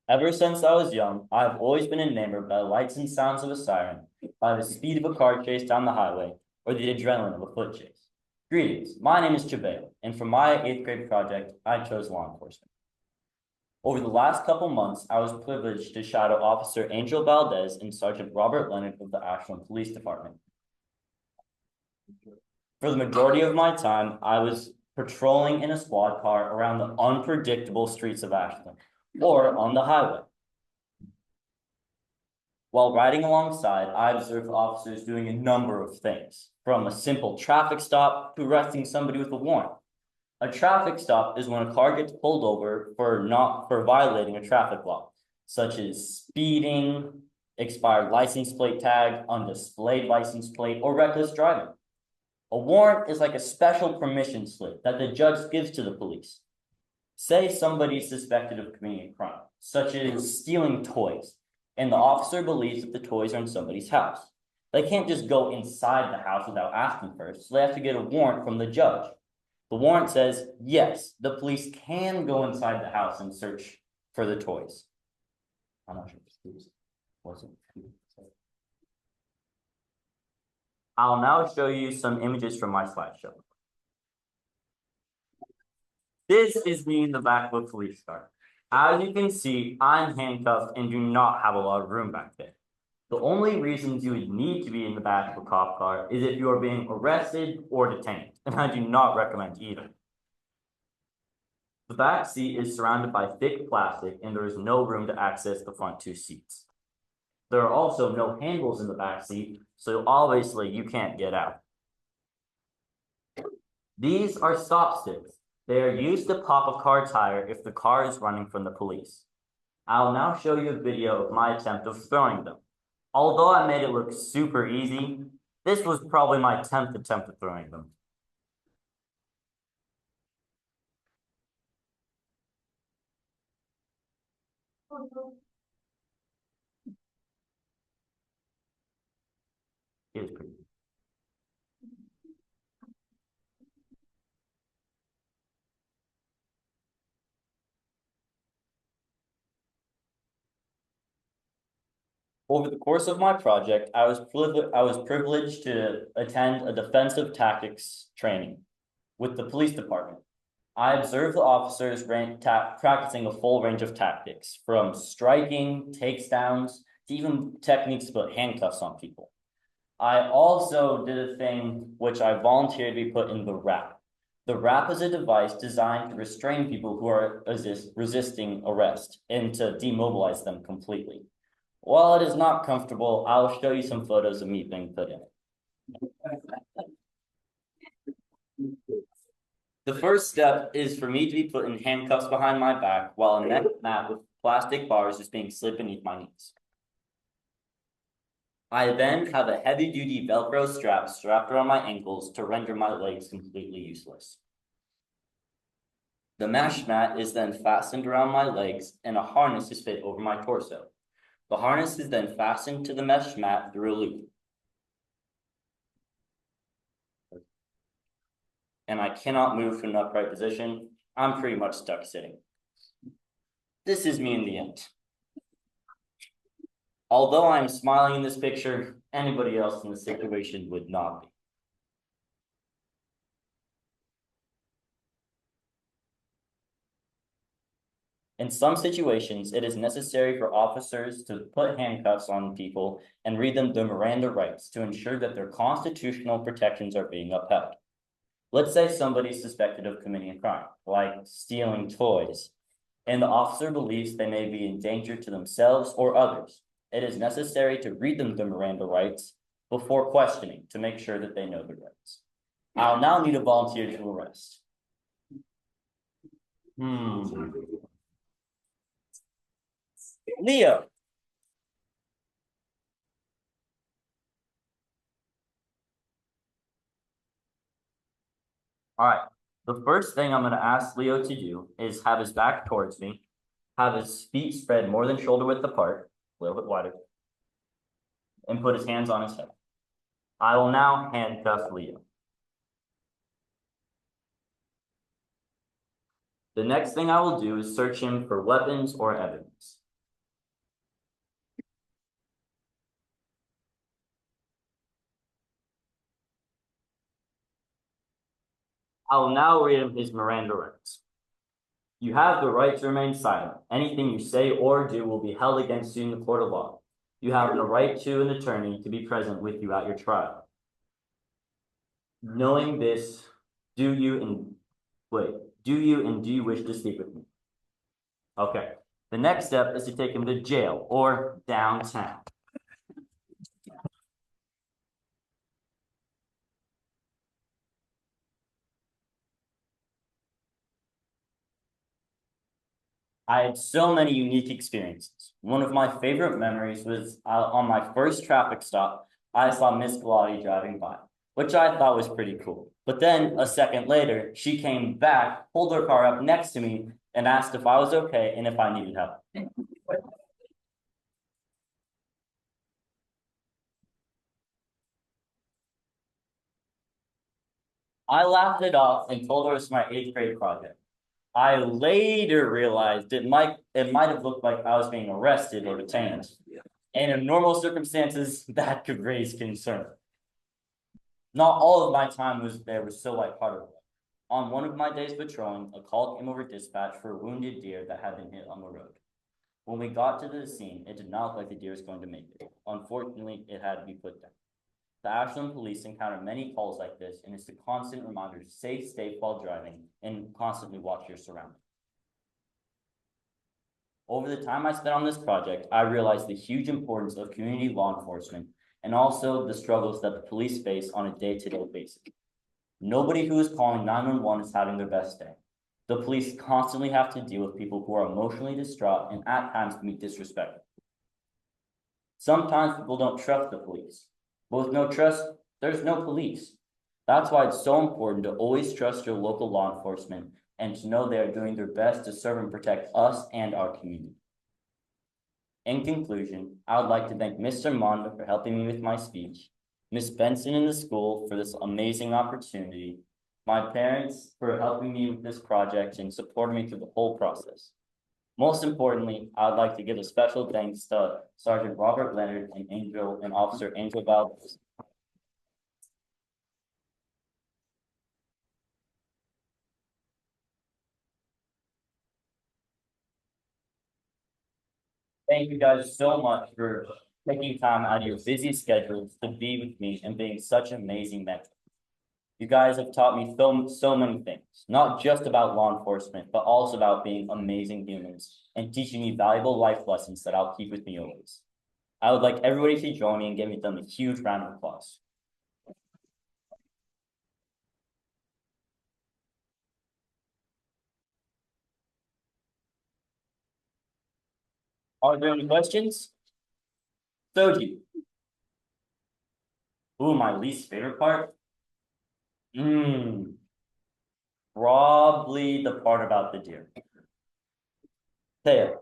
Ever since I was young, I've always been enamored by the lights and sounds of a siren, by the speed of a car chase down the highway, or the adrenaline of a foot chase. Greetings, my name is Cheveyo, and for my eighth grade project, I chose law enforcement. Over the last couple months, I was privileged to shadow Officer Angel Valdez and Sergeant Robert Leonard of the Ashland Police Department. For the majority of my time, I was patrolling in a squad car around the unpredictable streets of Ashland, or on the highway. While riding alongside, I observed officers doing a number of things, from a simple traffic stop to arresting somebody with a warrant. A traffic stop is when a car gets pulled over for violating a traffic law, such as speeding, expired license plate tag, undisplayed license plate, or reckless driving. A warrant is like a special permission slip that the judge gives to the police. Say somebody is suspected of committing a crime, such as stealing toys, and the officer believes that the toys are in somebody's house. They can't just go inside the house without asking first, so they have to get a warrant from the judge. The warrant says, yes, the police can go inside the house and search for the toys. I'm not sure if this wasn't. I'll now show you some images from my slideshow. This is me in the back of a police car. As you can see, I'm handcuffed and do not have a lot of room back there. The only reasons you would need to be in the back of a cop car is if you are being arrested or detained, and I do not recommend either. The back seat is surrounded by thick plastic and there is no room to access the front two seats. There are also no handles in the back seat, so obviously you can't get out. These are stop sticks. They are used to pop a car tire if the car is running from the police. I'll now show you a video of my attempt of throwing them. Although I made it look super easy, this was probably my 10th attempt at throwing them. It was pretty. Over the course of my project, I was privileged to attend a defensive tactics training with the police department. I observed the officers practicing a full range of tactics, from striking, takedowns, to even techniques to put handcuffs on people. I also did a thing which I volunteered to be put in the wrap. The wrap is a device designed to restrain people who are resisting arrest and to demobilize them completely. While it is not comfortable, I'll show you some photos of me being put in it. The first step is for me to be put in handcuffs behind my back while a neck mat with plastic bars is being slid beneath my knees. I then have a heavy-duty Velcro strap strapped around my ankles to render my legs completely useless. The mesh mat is then fastened around my legs and a harness is fit over my torso. The harness is then fastened to the mesh mat through a loop. And I cannot move to an upright position. I'm pretty much stuck sitting. This is me in the end. Although I'm smiling in this picture, anybody else in the situation would not be. In some situations, it is necessary for officers to put handcuffs on people and read them the Miranda rights to ensure that their constitutional protections are being upheld. Let's say somebody is suspected of committing a crime, like stealing toys, and the officer believes they may be in danger to themselves or others. It is necessary to read them the Miranda rights before questioning to make sure that they know the rights. I'll now need a volunteer to arrest. Leo. All right. The first thing I'm going to ask Leo to do is have his back towards me, have his feet spread more than shoulder width apart, a little bit wider, and put his hands on his head. I will now handcuff Leo. The next thing I will do is search him for weapons or evidence. I will now read him his Miranda rights. You have the right to remain silent. Anything you say or do will be held against you in the court of law. You have the right to an attorney to be present with you at your trial. Knowing this, do you and do you wish to speak with me? Okay. The next step is to take him to jail or downtown. I had so many unique experiences. One of my favorite memories was on my first traffic stop, I saw Miss Galati driving by, which I thought was pretty cool. But then a second later, she came back, pulled her car up next to me, and asked if I was okay and if I needed help. I laughed it off and told her it was my eighth grade project. I later realized it might have looked like I was being arrested or detained. And in normal circumstances, that could raise concern. Not all of my time was there was so lighthearted. On one of my days patrolling, a call came over dispatch for a wounded deer that had been hit on the road. When we got to the scene, it did not look like the deer was going to make it. Unfortunately, it had to be put down. The Ashland police encounter many calls like this, and it's a constant reminder to stay safe while driving and constantly watch your surroundings. Over the time I spent on this project, I realized the huge importance of community law enforcement and also the struggles that the police face on a day-to-day basis. Nobody who is calling 911 is having their best day. The police constantly have to deal with people who are emotionally distraught and at times can be disrespectful. Sometimes people don't trust the police. But with no trust, there's no police. That's why it's so important to always trust your local law enforcement and to know they are doing their best to serve and protect us and our community. In conclusion, I would like to thank Mr. Monda for helping me with my speech, Ms. Benson in the school for this amazing opportunity, my parents for helping me with this project and supporting me through the whole process. Most importantly, I would like to give a special thanks to Sergeant Robert Leonard and Officer Angel Valdez. Thank you guys so much for taking time out of your busy schedules to be with me and being such amazing mentors. You guys have taught me so many things, not just about law enforcement, but also about being amazing humans and teaching me valuable life lessons that I'll keep with me always. I would like everybody to join me and give them a huge round of applause. Are there any questions? Soji. Ooh, my least favorite part? Probably the part about the deer. There.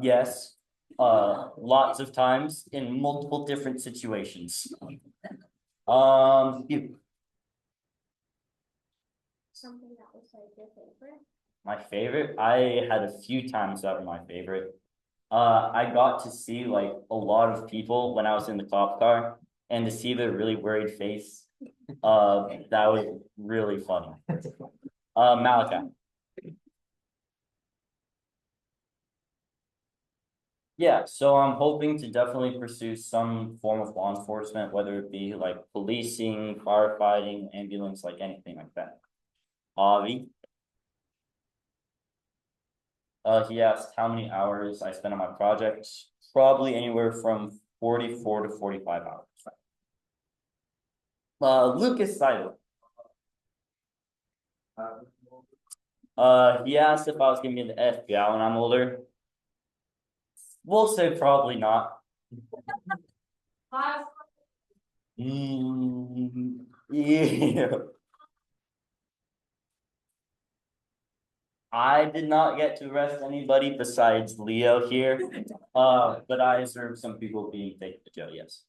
Yes. Lots of times in multiple different situations. You. Something that was like your favorite? My favorite? I had a few times that were my favorite. I got to see like a lot of people when I was in the cop car and to see their really worried face. That was really funny. Malachi. Yeah, so I'm hoping to definitely pursue some form of law enforcement, whether it be like policing, firefighting, ambulance, like anything like that. Avi, he asked how many hours I spent on my projects. Probably anywhere from 44 to 45 hours. Lucas Seidel. He asked if I was gonna be in the FBI when I'm older. We'll say probably not. Yeah. I did not get to arrest anybody besides Leo here. But I observed some people being taken to jail, yes.